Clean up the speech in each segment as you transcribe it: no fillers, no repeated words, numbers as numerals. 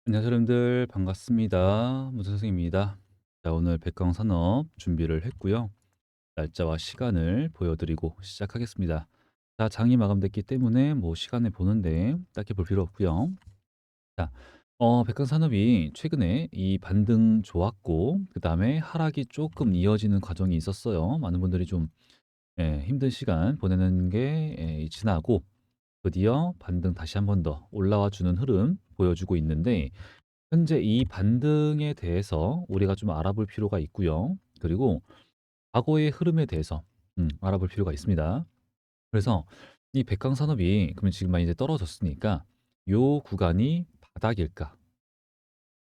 안녕하세요 여러분들 반갑습니다. 문선 선생님입니다. 자, 오늘 백광산업 준비를 했고요. 날짜와 시간을 보여드리고 시작하겠습니다. 자, 장이 마감됐기 때문에 뭐 시간을 보는데 딱히 볼 필요 없고요. 자, 백광산업이 최근에 이 반등 좋았고 그 다음에 하락이 조금 이어지는 과정이 있었어요. 많은 분들이 좀 힘든 시간 보내는 게 지나고 드디어 반등 다시 한번 더 올라와 주는 흐름 보여주고 있는데 현재 이 반등에 대해서 우리가 좀 알아볼 필요가 있고요. 그리고 과거의 흐름에 대해서 알아볼 필요가 있습니다. 그래서 이 백광산업이 그러면 지금 많이 이제 떨어졌으니까 요 구간이 바닥일까?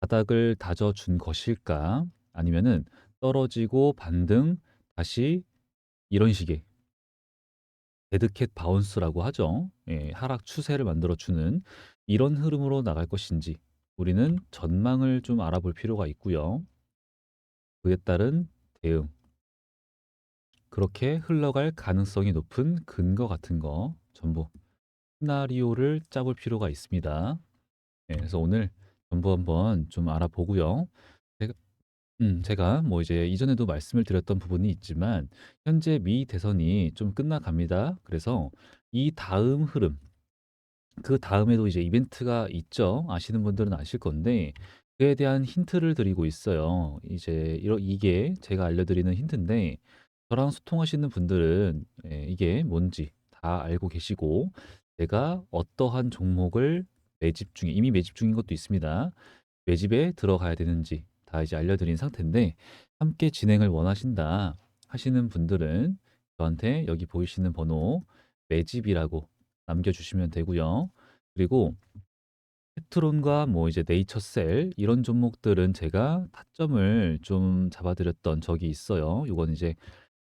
바닥을 다져준 것일까? 아니면은 떨어지고 반등 다시 이런 식의 데드캣 바운스라고 하죠. 하락 추세를 만들어 주는 이런 흐름으로 나갈 것인지 우리는 전망을 좀 알아볼 필요가 있고요. 그에 따른 대응, 그렇게 흘러갈 가능성이 높은 근거 같은 거 전부 시나리오를 짜볼 필요가 있습니다. 그래서 오늘 전부 한번 좀 알아보고요. 제가, 제가 뭐 이제 이전에도 말씀을 드렸던 부분이 있지만 현재 미 대선이 좀 끝나갑니다. 그래서 이 다음 흐름, 그 다음에도 이제 이벤트가 있죠. 아시는 분들은 아실 건데 그에 대한 힌트를 드리고 있어요. 이제 이게 제가 알려드리는 힌트인데 저랑 소통하시는 분들은 이게 뭔지 다 알고 계시고 내가 어떠한 종목을 매집 중에 이미 매집 중인 것도 있습니다. 매집에 들어가야 되는지 다 이제 알려드린 상태인데 함께 진행을 원하신다 하시는 분들은 저한테 여기 보이시는 번호 매집이라고 남겨주시면 되고요. 그리고 페트론과 뭐 이제 네이처셀 이런 종목들은 제가 타점을 좀 잡아드렸던 적이 있어요. 이건 이제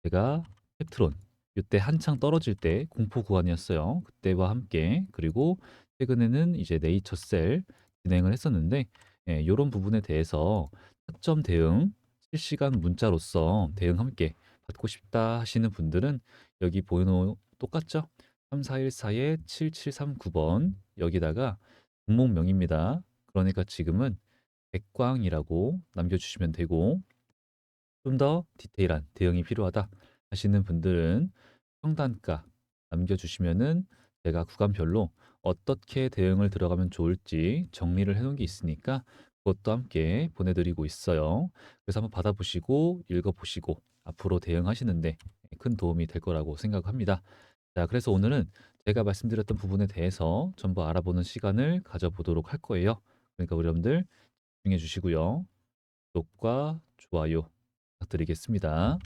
제가 페트론 이때 한창 떨어질 때 공포 구간이었어요. 그때와 함께 그리고 최근에는 이제 네이처셀 진행을 했었는데 이런 부분에 대해서 타점 대응 실시간 문자로서 대응 함께 받고 싶다 하시는 분들은 여기 번호 똑같죠? 3414-7739번 여기다가 종목명입니다. 그러니까 지금은 백광이라고 남겨주시면 되고 좀 더 디테일한 대응이 필요하다 하시는 분들은 평단가 남겨주시면은 제가 구간별로 어떻게 대응을 들어가면 좋을지 정리를 해놓은 게 있으니까 그것도 함께 보내드리고 있어요. 그래서 한번 받아보시고 읽어보시고 앞으로 대응하시는데 큰 도움이 될 거라고 생각합니다. 자, 그래서 오늘은 제가 말씀드렸던 부분에 대해서 전부 알아보는 시간을 가져보도록 할 거예요. 그러니까 우리 여러분들 집중해 주시고요. 구독과 좋아요 부탁드리겠습니다.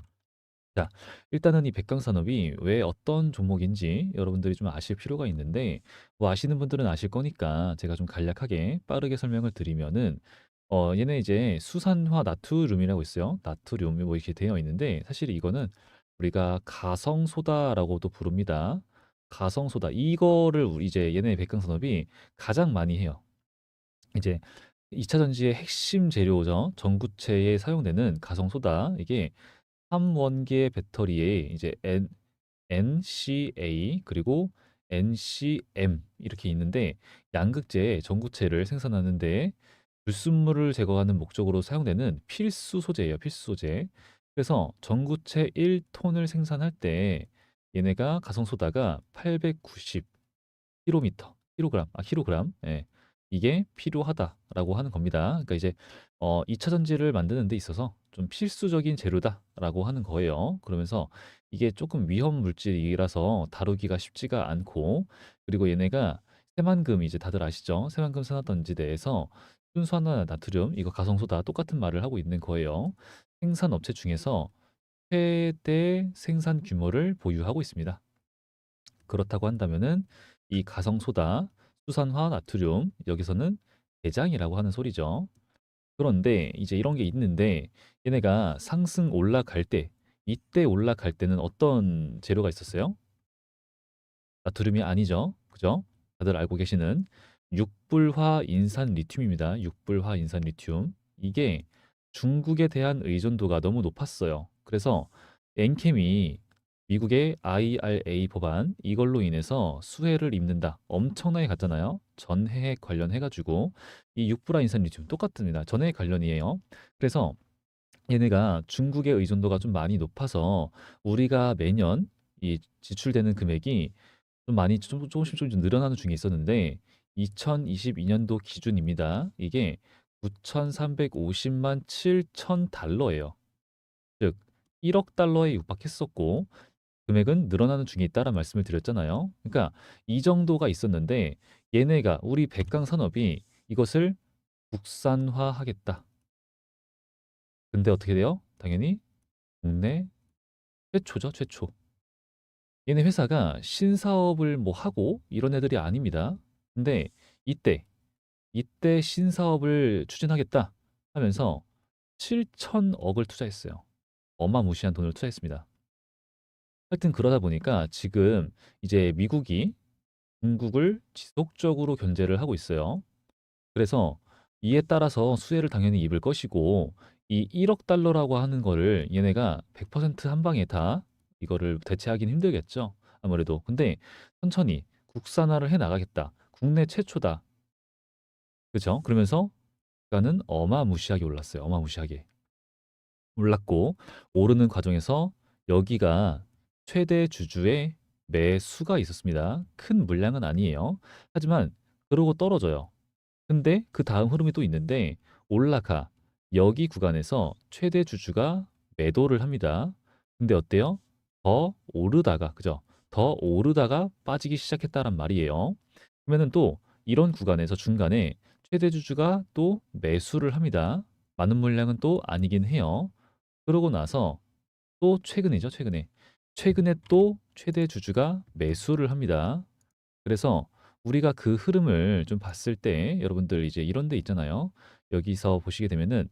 자, 일단은 이 백강산업이 왜 어떤 종목인지 여러분들이 좀 아실 필요가 있는데, 뭐 아시는 분들은 아실 거니까 제가 좀 간략하게 빠르게 설명을 드리면은, 얘네 이제 수산화 나트륨이라고 있어요. 나트륨이 뭐 이렇게 되어 있는데, 사실 이거는 우리가 가성소다라고도 부릅니다. 가성소다. 이거를 이제 얘네 백강산업이 가장 많이 해요. 이제 2차 전지의 핵심 재료죠. 전구체에 사용되는 가성소다. 이게 3원계 배터리에 이제 NCA 그리고 NCM 이렇게 있는데 양극재 전구체를 생산하는데 불순물을 제거하는 목적으로 사용되는 필수 소재예요. 필수 소재. 그래서 전구체 1톤을 생산할 때 얘네가 가성소다가 890 킬로미터, 킬로그램, 예, 이게 필요하다라고 하는 겁니다. 그러니까 이제 2차 전지를 만드는 데 있어서 좀 필수적인 재료다라고 하는 거예요. 그러면서 이게 조금 위험 물질이라서 다루기가 쉽지가 않고 그리고 얘네가 새만금 이제 다들 아시죠? 새만금 산화던지대에서 순수화나 나트륨 이거 가성소다 똑같은 말을 하고 있는 거예요. 생산 업체 중에서 최대 생산 규모를 보유하고 있습니다. 그렇다고 한다면은 이 가성소다, 수산화 나트륨 여기서는 대장이라고 하는 소리죠. 그런데 이제 이런 게 있는데 얘네가 상승 올라갈 때 이때 올라갈 때는 어떤 재료가 있었어요? 나트륨이 아니죠. 그죠? 다들 알고 계시는 육불화 인산 리튬입니다. 육불화 인산 리튬. 이게 중국에 대한 의존도가 너무 높았어요. 그래서 엔캠이 미국의 IRA 법안 이걸로 인해서 수혜를 입는다. 엄청나게 갔잖아요. 전해액 관련해 가지고 이 육부라 인산 리튬 똑같습니다. 전해액 관련이에요. 그래서 얘네가 중국의 의존도가 좀 많이 높아서 우리가 매년 이 지출되는 금액이 좀 많이 조금씩 좀 늘어나는 중에 있었는데 2022년도 기준입니다. 이게 9,350만 7천 달러예요. 즉 1억 달러에 육박했었고 금액은 늘어나는 중에 있다라는 말씀을 드렸잖아요. 그러니까 이 정도가 있었는데 얘네가 우리 백강 산업이 이것을 국산화하겠다. 근데 어떻게 돼요? 당연히 국내 최초죠, 최초. 얘네 회사가 신사업을 뭐 하고 이런 애들이 아닙니다. 근데 이때 신사업을 추진하겠다 하면서 7천억을 투자했어요. 어마무시한 돈을 투자했습니다. 하여튼 그러다 보니까 지금 이제 미국이 중국을 지속적으로 견제를 하고 있어요. 그래서 이에 따라서 수혜를 당연히 입을 것이고 이 1억 달러라고 하는 거를 얘네가 100%한 방에 다 이거를 대체하기는 힘들겠죠. 아무래도. 근데 천천히 국산화를 해 나가겠다. 국내 최초다. 그죠? 그러면서 주가는 어마무시하게 올랐어요. 어마무시하게. 올랐고 오르는 과정에서 여기가 최대 주주의 매수가 있었습니다. 큰 물량은 아니에요. 하지만 그러고 떨어져요. 근데 그 다음 흐름이 또 있는데 올라가 여기 구간에서 최대 주주가 매도를 합니다. 근데 어때요? 더 오르다가 그죠? 더 오르다가 빠지기 시작했다란 말이에요. 그러면은 또 이런 구간에서 중간에 최대 주주가 또 매수를 합니다. 많은 물량은 또 아니긴 해요. 그러고 나서 또 최근이죠, 최근에. 최근에 또 최대 주주가 매수를 합니다. 그래서 우리가 그 흐름을 좀 봤을 때 여러분들 이제 이런 데 있잖아요. 여기서 보시게 되면은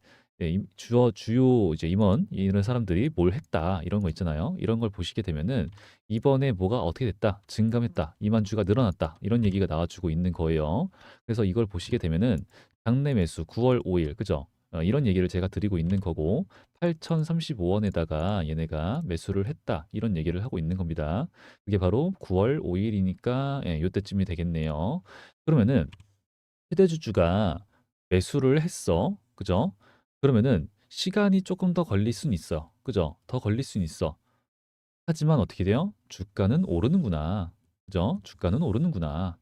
주요 이제 임원 이런 사람들이 뭘 했다 이런 거 있잖아요. 이런 걸 보시게 되면은 이번에 뭐가 어떻게 됐다, 증감했다, 이만주가 늘어났다 이런 얘기가 나와주고 있는 거예요. 그래서 이걸 보시게 되면은 장내 매수 9월 5일 그죠? 이런 얘기를 제가 드리고 있는 거고 8,035원에다가 얘네가 매수를 했다 이런 얘기를 하고 있는 겁니다. 그게 바로 9월 5일이니까 예, 요때쯤이 되겠네요. 그러면은 휴대주주가 매수를 했어. 그죠? 그러면은 시간이 조금 더 걸릴 순 있어. 그죠? 더 걸릴 순 있어. 하지만 어떻게 돼요? 주가는 오르는구나. 그죠? 주가는 오르는구나.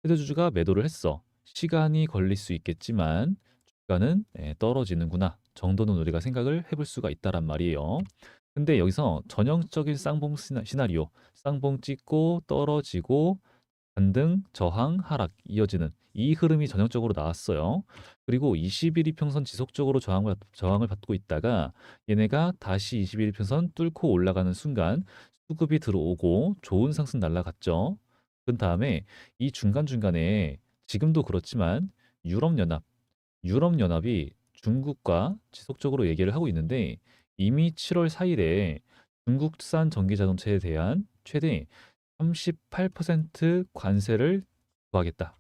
휴대주주가 매도를 했어. 시간이 걸릴 수 있겠지만 주가는 예, 떨어지는구나. 정도는 우리가 생각을 해볼 수가 있다란 말이에요. 근데 여기서 전형적인 쌍봉 시나리오, 쌍봉 찍고 떨어지고 반등, 저항, 하락 이어지는 이 흐름이 전형적으로 나왔어요. 그리고 21일 평선 지속적으로 저항을 받고 있다가 얘네가 다시 21일 평선 뚫고 올라가는 순간 수급이 들어오고 좋은 상승 날라갔죠. 그 다음에 이 중간중간에 지금도 그렇지만 유럽연합, 유럽연합이 중국과 지속적으로 얘기를 하고 있는데 이미 7월 4일에 중국산 전기자동차에 대한 최대 38% 관세를 부과하겠다.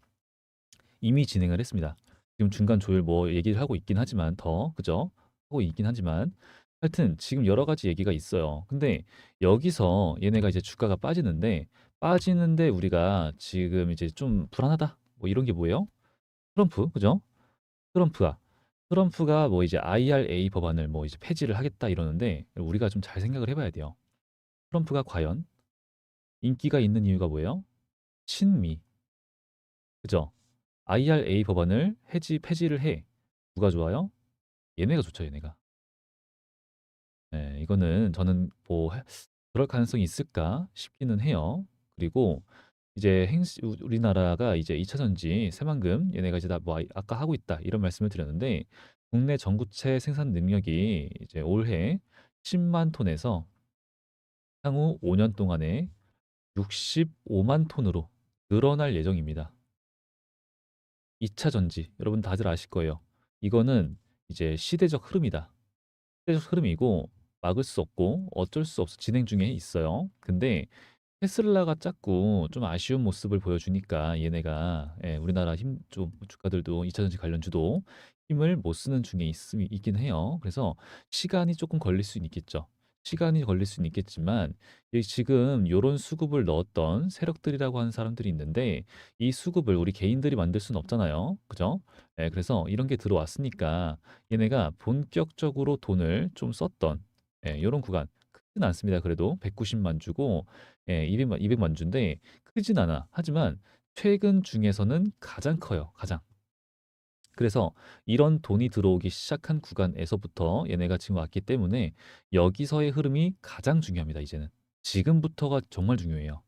이미 진행을 했습니다. 지금 중간 조율 뭐 얘기를 하고 있긴 하지만 더 그죠? 하고 있긴 하지만 하여튼 지금 여러 가지 얘기가 있어요. 근데 여기서 얘네가 이제 주가가 빠지는데 우리가 지금 이제 좀 불안하다. 뭐 이런 게 뭐예요? 트럼프, 그죠? 트럼프가 트럼프가 뭐 이제 IRA 법안을 뭐 이제 폐지를 하겠다 이러는데 우리가 좀 잘 생각을 해봐야 돼요. 트럼프가 과연 인기가 있는 이유가 뭐예요? 친미, 그죠? IRA 법안을 폐지를 해. 누가 좋아요? 얘네가 좋죠, 얘네가. 예, 이거는 저는 뭐 그럴 가능성이 있을까 싶기는 해요. 그리고 이제 우리나라가 이제 2차 전지 새만금 얘네가 이제 다뭐 아까 하고 있다 이런 말씀을 드렸는데 국내 전구체 생산 능력이 이제 올해 10만 톤에서 향후 5년 동안에 65만 톤으로 늘어날 예정입니다. 2차 전지 여러분 다들 아실 거예요. 이거는 이제 시대적 흐름이다. 시대적 흐름이고 막을 수 없고 어쩔 수 없어 진행 중에 있어요. 근데 테슬라가 자꾸 좀 아쉬운 모습을 보여주니까 얘네가 예, 우리나라 힘 좀 주가들도 2차 전지 관련주도 힘을 못 쓰는 중에 있긴 해요. 그래서 시간이 조금 걸릴 수는 있겠죠. 시간이 걸릴 수는 있겠지만 이 지금 요런 수급을 넣었던 세력들이라고 하는 사람들이 있는데 이 수급을 우리 개인들이 만들 수는 없잖아요. 그죠? 예, 그래서 이런 게 들어왔으니까 얘네가 본격적으로 돈을 좀 썼던 요런 구간 크진 않습니다. 그래도 190만 주고 200만 주인데 크진 않아. 하지만 최근 중에서는 가장 커요. 가장. 그래서 이런 돈이 들어오기 시작한 구간에서부터 얘네가 지금 왔기 때문에 여기서의 흐름이 가장 중요합니다, 이제는. 지금부터가 정말 중요해요.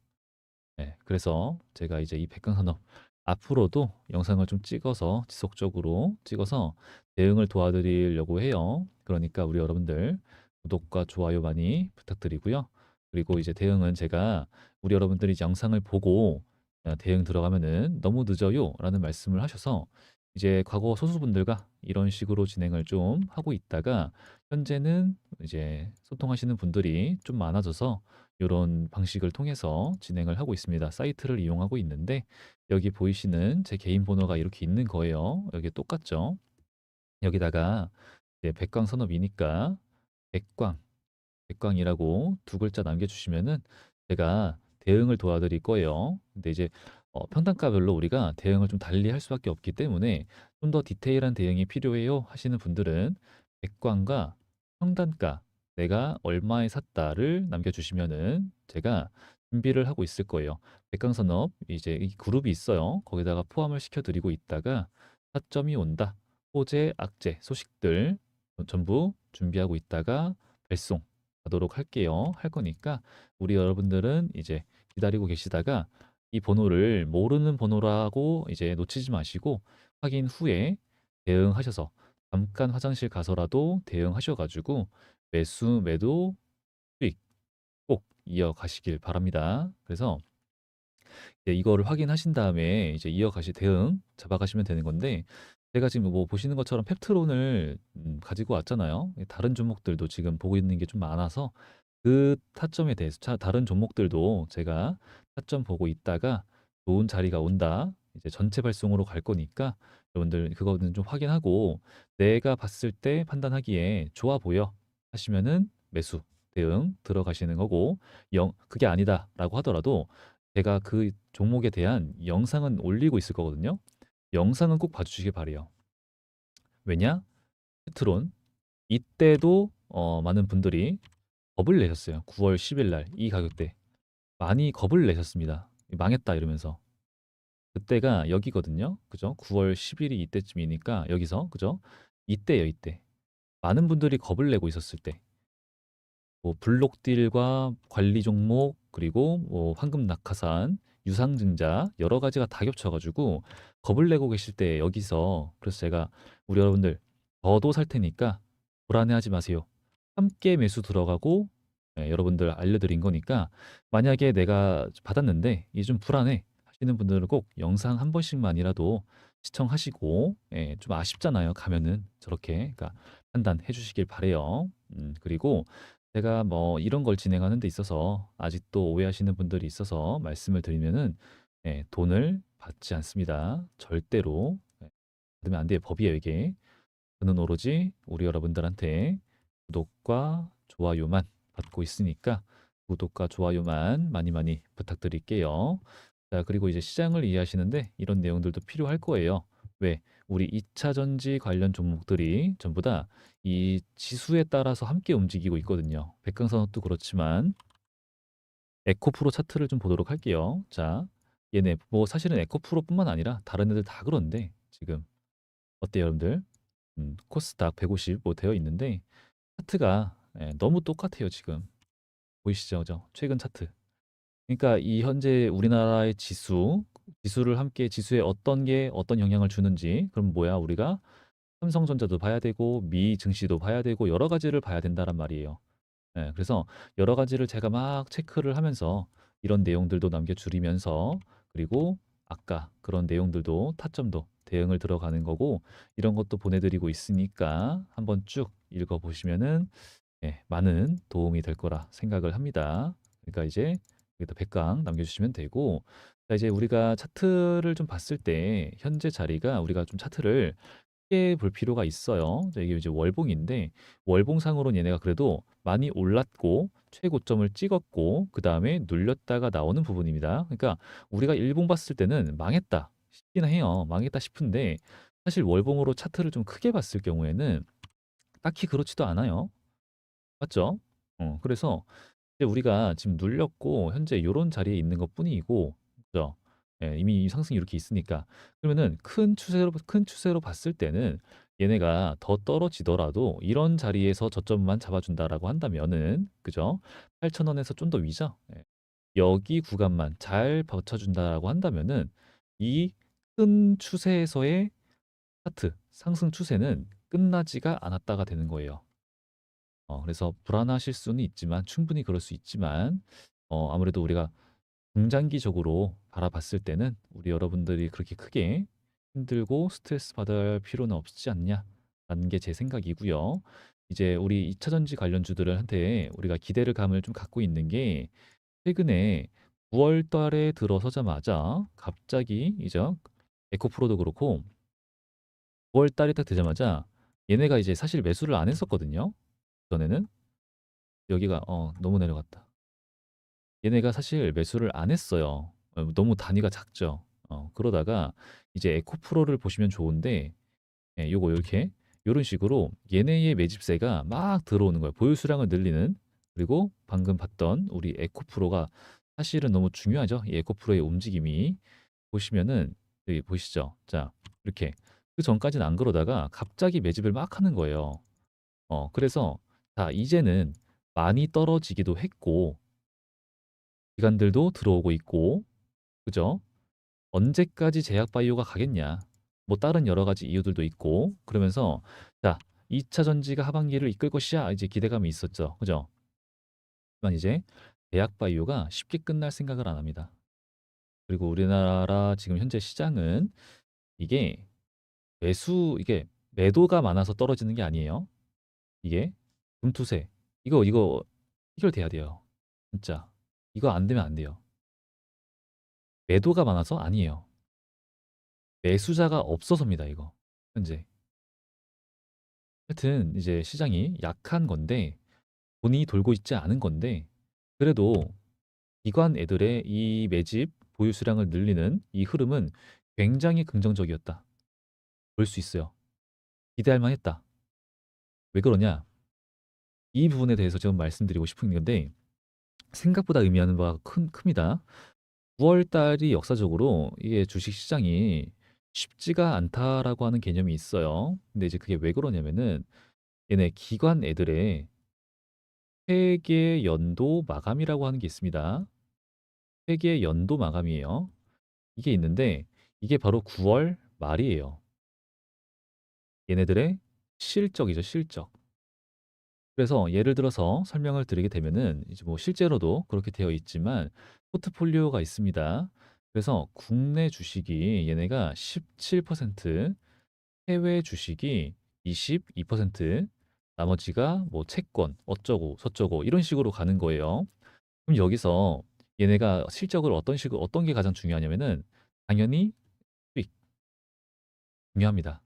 네, 그래서 제가 이제 이 백강산업 앞으로도 영상을 좀 찍어서 지속적으로 찍어서 대응을 도와드리려고 해요. 그러니까 우리 여러분들 구독과 좋아요 많이 부탁드리고요. 그리고 이제 대응은 제가 우리 여러분들이 이제 영상을 보고 대응 들어가면은 너무 늦어요 라는 말씀을 하셔서 이제 과거 소수분들과 이런 식으로 진행을 좀 하고 있다가 현재는 이제 소통하시는 분들이 좀 많아져서 요런 방식을 통해서 진행을 하고 있습니다. 사이트를 이용하고 있는데 여기 보이시는 제 개인 번호가 이렇게 있는 거예요. 여기 똑같죠? 여기다가 이제 백광산업이니까 백광, 백광이라고 두 글자 남겨주시면은 제가 대응을 도와드릴 거예요. 근데 이제 평단가별로 우리가 대응을 좀 달리 할 수밖에 없기 때문에 좀 더 디테일한 대응이 필요해요 하시는 분들은 백광과 평단가 내가 얼마에 샀다를 남겨주시면은 제가 준비를 하고 있을 거예요. 백광산업 이제 이 그룹이 있어요. 거기다가 포함을 시켜드리고 있다가 타점이 온다. 호재, 악재, 소식들 전부 준비하고 있다가 발송 하도록 할게요. 할 거니까 우리 여러분들은 이제 기다리고 계시다가 이 번호를 모르는 번호라고 이제 놓치지 마시고 확인 후에 대응하셔서 잠깐 화장실 가서라도 대응하셔가지고 매수, 매도, 수익 꼭 이어가시길 바랍니다. 그래서 이제 이거를 확인하신 다음에 이제 이어가시 대응 잡아가시면 되는 건데 제가 지금 뭐 보시는 것처럼 펩트론을 가지고 왔잖아요. 다른 종목들도 지금 보고 있는 게 좀 많아서 그 타점에 대해서 다른 종목들도 제가 타점 보고 있다가 좋은 자리가 온다. 이제 전체 발송으로 갈 거니까 여러분들 그거는 좀 확인하고 내가 봤을 때 판단하기에 좋아 보여 하시면은 매수 대응 들어가시는 거고 그게 아니다라고 하더라도 제가 그 종목에 대한 영상은 올리고 있을 거거든요. 영상은 꼭 봐주시길 바래요. 왜냐? 페트론 이때도 많은 분들이 겁을 내셨어요. 9월 10일 날 이 가격대 많이 겁을 내셨습니다. 망했다 이러면서 그때가 여기거든요. 그죠? 9월 10일이 이때쯤이니까 여기서 그죠? 이때요 이때 많은 분들이 겁을 내고 있었을 때 뭐 블록딜과 관리 종목 그리고 뭐 황금 낙하산 유상증자 여러 가지가 다 겹쳐가지고 겁을 내고 계실 때 여기서 그래서 제가 우리 여러분들 저도 살 테니까 불안해하지 마세요. 함께 매수 들어가고 여러분들 알려드린 거니까 만약에 내가 받았는데 이게 좀 불안해 하시는 분들은 꼭 영상 한 번씩만이라도 시청하시고 좀 아쉽잖아요. 가면은 저렇게 그러니까 판단해 주시길 바래요. 그리고 제가 뭐 이런 걸 진행하는 데 있어서 아직도 오해하시는 분들이 있어서 말씀을 드리면은 돈을 받지 않습니다. 절대로 받으면 안 돼요. 법이에요, 이게. 저는 오로지 우리 여러분들한테 구독과 좋아요만 받고 있으니까 구독과 좋아요만 많이 많이 부탁드릴게요. 자, 그리고 이제 시장을 이해하시는데 이런 내용들도 필요할 거예요. 왜? 우리 2차 전지 관련 종목들이 전부 다 이 지수에 따라서 함께 움직이고 있거든요. 백강산업도 그렇지만 에코프로 차트를 좀 보도록 할게요. 자, 얘네 뭐 사실은 에코프로뿐만 아니라 다른 애들 다 그런데 지금 어때요, 여러분들? 코스닥 150 뭐 되어 있는데 차트가 너무 똑같아요, 지금. 보이시죠? 그죠? 최근 차트. 그러니까 이 현재 우리나라의 지수를 함께 지수에 어떤 게 어떤 영향을 주는지 그럼 뭐야? 우리가 삼성전자도 봐야 되고 미 증시도 봐야 되고 여러 가지를 봐야 된다란 말이에요. 그래서 여러 가지를 제가 막 체크를 하면서 이런 내용들도 남겨주리면서 그리고 아까 그런 내용들도 타점도 대응을 들어가는 거고 이런 것도 보내드리고 있으니까 한번 쭉 읽어보시면은 많은 도움이 될 거라 생각을 합니다. 그러니까 이제 여기다 100강 남겨주시면 되고 자, 이제 우리가 차트를 좀 봤을 때 현재 자리가 우리가 좀 차트를 크게 볼 필요가 있어요. 이게 이제 월봉인데 월봉상으로는 얘네가 그래도 많이 올랐고 최고점을 찍었고 그다음에 눌렸다가 나오는 부분입니다. 그러니까 우리가 일봉 봤을 때는 망했다 싶긴 해요. 망했다 싶은데 사실 월봉으로 차트를 좀 크게 봤을 경우에는 딱히 그렇지도 않아요. 맞죠? 그래서 이제 우리가 지금 눌렸고 현재 요런 자리에 있는 것뿐이고 그죠? 예, 이미 상승이 이렇게 있으니까. 그러면은 큰 추세로 봤을 때는 얘네가 더 떨어지더라도 이런 자리에서 저점만 잡아준다라고 한다면은 그죠? 8,000원에서 좀 더 위죠? 예. 여기 구간만 잘 버텨준다라고 한다면은 이 큰 추세에서의 차트 상승 추세는 끝나지가 않았다가 되는 거예요. 그래서 불안하실 수는 있지만 충분히 그럴 수 있지만 아무래도 우리가 중장기적으로 바라봤을 때는 우리 여러분들이 그렇게 크게 힘들고 스트레스 받을 필요는 없지 않냐라는 게 제 생각이고요. 이제 우리 2차 전지 관련주들한테 우리가 기대를 감을 좀 갖고 있는 게 최근에 9월 달에 들어서자마자 갑자기 이제 에코프로도 그렇고 9월 달이 딱 되자마자 얘네가 이제 사실 매수를 안 했었거든요. 전에는 여기가 너무 내려갔다. 얘네가 사실 매수를 안 했어요. 너무 단위가 작죠. 그러다가 이제 에코프로를 보시면 좋은데 예, 요거 요렇게 요런 식으로 얘네의 매집세가 막 들어오는 거예요. 보유 수량을 늘리는. 그리고 방금 봤던 우리 에코프로가 사실은 너무 중요하죠. 이 에코프로의 움직임이 보시면은 여기 보이시죠? 자, 이렇게 그전까지는 안 그러다가 갑자기 매집을 막 하는 거예요. 그래서 자, 이제는 많이 떨어지기도 했고 기관들도 들어오고 있고 그죠? 언제까지 제약 바이오가 가겠냐? 뭐 다른 여러 가지 이유들도 있고 그러면서 자, 2차 전지가 하반기를 이끌 것이야. 이제 기대감이 있었죠. 그죠? 하지만 이제 제약 바이오가 쉽게 끝날 생각을 안 합니다. 그리고 우리나라 지금 현재 시장은 이게 이게 매도가 많아서 떨어지는 게 아니에요. 이게 금투세. 이거 해결돼야 돼요. 진짜. 이거 안 되면 안 돼요. 매도가 많아서 아니에요. 매수자가 없어서입니다, 이거. 현재. 하여튼 이제 시장이 약한 건데 돈이 돌고 있지 않은 건데 그래도 기관 애들의 이 매집 보유 수량을 늘리는 이 흐름은 굉장히 긍정적이었다. 볼 수 있어요. 기대할 만했다. 왜 그러냐? 이 부분에 대해서 지금 말씀드리고 싶은 건데 생각보다 의미하는 바가 큽니다. 9월 달이 역사적으로 이게 주식 시장이 쉽지가 않다라고 하는 개념이 있어요. 근데 이제 그게 왜 그러냐면은 얘네 기관 애들의 회계 연도 마감이라고 하는 게 있습니다. 회계 연도 마감이에요. 이게 있는데 이게 바로 9월 말이에요. 얘네들의 실적이죠, 실적. 그래서 예를 들어서 설명을 드리게 되면은 이제 뭐 실제로도 그렇게 되어 있지만 포트폴리오가 있습니다. 그래서 국내 주식이 얘네가 17%, 해외 주식이 22%, 나머지가 뭐 채권 어쩌고 저쩌고 이런 식으로 가는 거예요. 그럼 여기서 얘네가 실적을 어떤 게 가장 중요하냐면은 당연히 수익 중요합니다.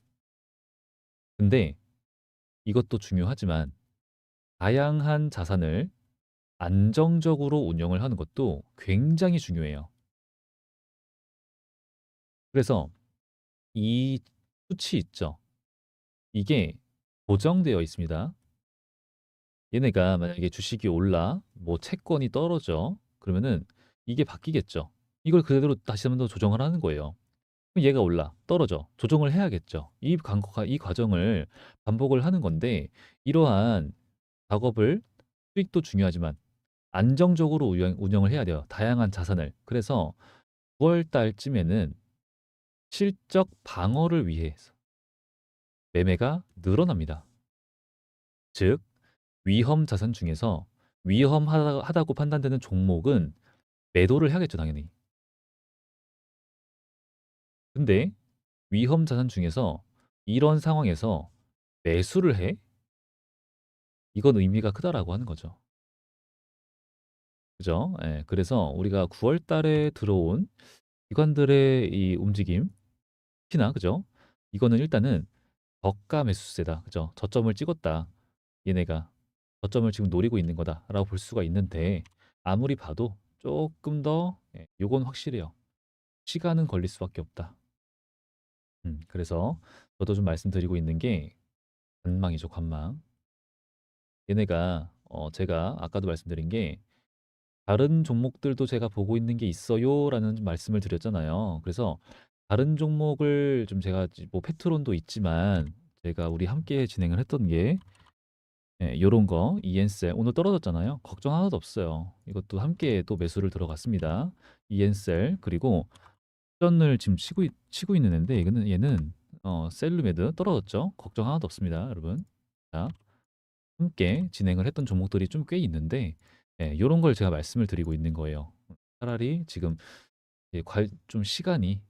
근데 이것도 중요하지만 다양한 자산을 안정적으로 운영을 하는 것도 굉장히 중요해요. 그래서 이 수치 있죠. 이게 고정되어 있습니다. 얘네가 만약에 주식이 올라 뭐 채권이 떨어져 그러면은 이게 바뀌겠죠. 이걸 그대로 다시 한번 더 조정을 하는 거예요. 그럼 얘가 올라 떨어져 조정을 해야겠죠. 이 과정을 반복을 하는 건데 이러한 작업을 수익도 중요하지만 안정적으로 운영을 해야 돼요. 다양한 자산을. 그래서 9월 달쯤에는 실적 방어를 위해서 매매가 늘어납니다. 즉 위험 자산 중에서 위험하다고 판단되는 종목은 매도를 해야겠죠, 당연히. 근데 위험 자산 중에서 이런 상황에서 매수를 해? 이건 의미가 크다라고 하는 거죠. 그죠? 예, 그래서 우리가 9월 달에 들어온 기관들의 이 움직임, 특히나 그죠? 이거는 일단은 저가 매수세다. 그죠? 저점을 찍었다. 얘네가 저점을 지금 노리고 있는 거다라고 볼 수가 있는데 아무리 봐도 조금 더 요건 확실해요. 시간은 걸릴 수밖에 없다. 그래서 저도 좀 말씀드리고 있는 게 관망이죠, 관망. 얘네가 제가 아까도 말씀드린 게 다른 종목들도 제가 보고 있는 게 있어요라는 말씀을 드렸잖아요. 그래서 다른 종목을 좀 제가 뭐 페트론도 있지만 제가 우리 함께 진행을 했던 게 요런 거 이엔셀 오늘 떨어졌잖아요. 걱정 하나도 없어요. 이것도 함께 또 매수를 들어갔습니다. 이엔셀 그리고 전을 지금 치고 있는 앤데 이거는 얘는 셀루메드 떨어졌죠. 걱정 하나도 없습니다, 여러분. 자, 함께 진행을 했던 종목들이 좀 꽤 있는데 요런 걸 제가 말씀을 드리고 있는 거예요. 차라리 지금 좀 시간이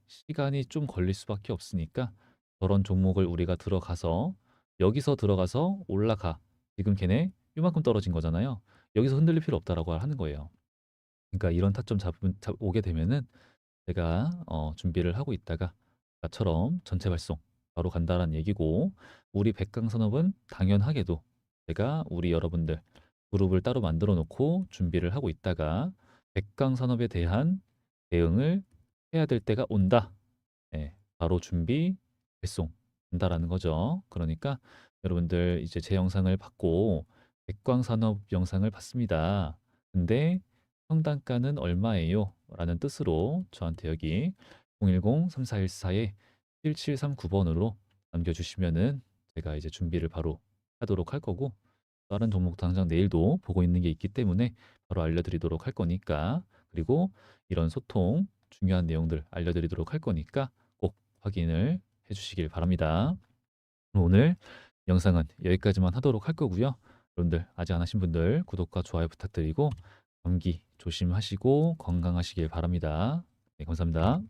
좀 걸릴 수밖에 없으니까 저런 종목을 우리가 들어가서 여기서 들어가서 올라가. 지금 걔네 요만큼 떨어진 거잖아요. 여기서 흔들릴 필요 없다라고 하는 거예요. 그러니까 이런 타점 오게 되면은 제가 준비를 하고 있다가 나처럼 전체 발송 바로 간다라는 얘기고 우리 백강산업은 당연하게도 제가 우리 여러분들 그룹을 따로 만들어 놓고 준비를 하고 있다가 백강산업에 대한 대응을 해야 될 때가 온다. 예, 바로 준비, 발송 한다라는 거죠. 그러니까 여러분들 이제 제 영상을 받고 백광산업 영상을 봤습니다. 근데 평단가는 얼마예요? 라는 뜻으로 저한테 여기 010-3414-7739번으로 남겨주시면은 제가 이제 준비를 바로 하도록 할 거고 다른 종목 당장 내일도 보고 있는 게 있기 때문에 바로 알려드리도록 할 거니까 그리고 이런 소통 중요한 내용들 알려드리도록 할 거니까 꼭 확인을 해주시길 바랍니다. 오늘 영상은 여기까지만 하도록 할 거고요. 여러분들 아직 안 하신 분들 구독과 좋아요 부탁드리고 감기 조심하시고 건강하시길 바랍니다. 네, 감사합니다.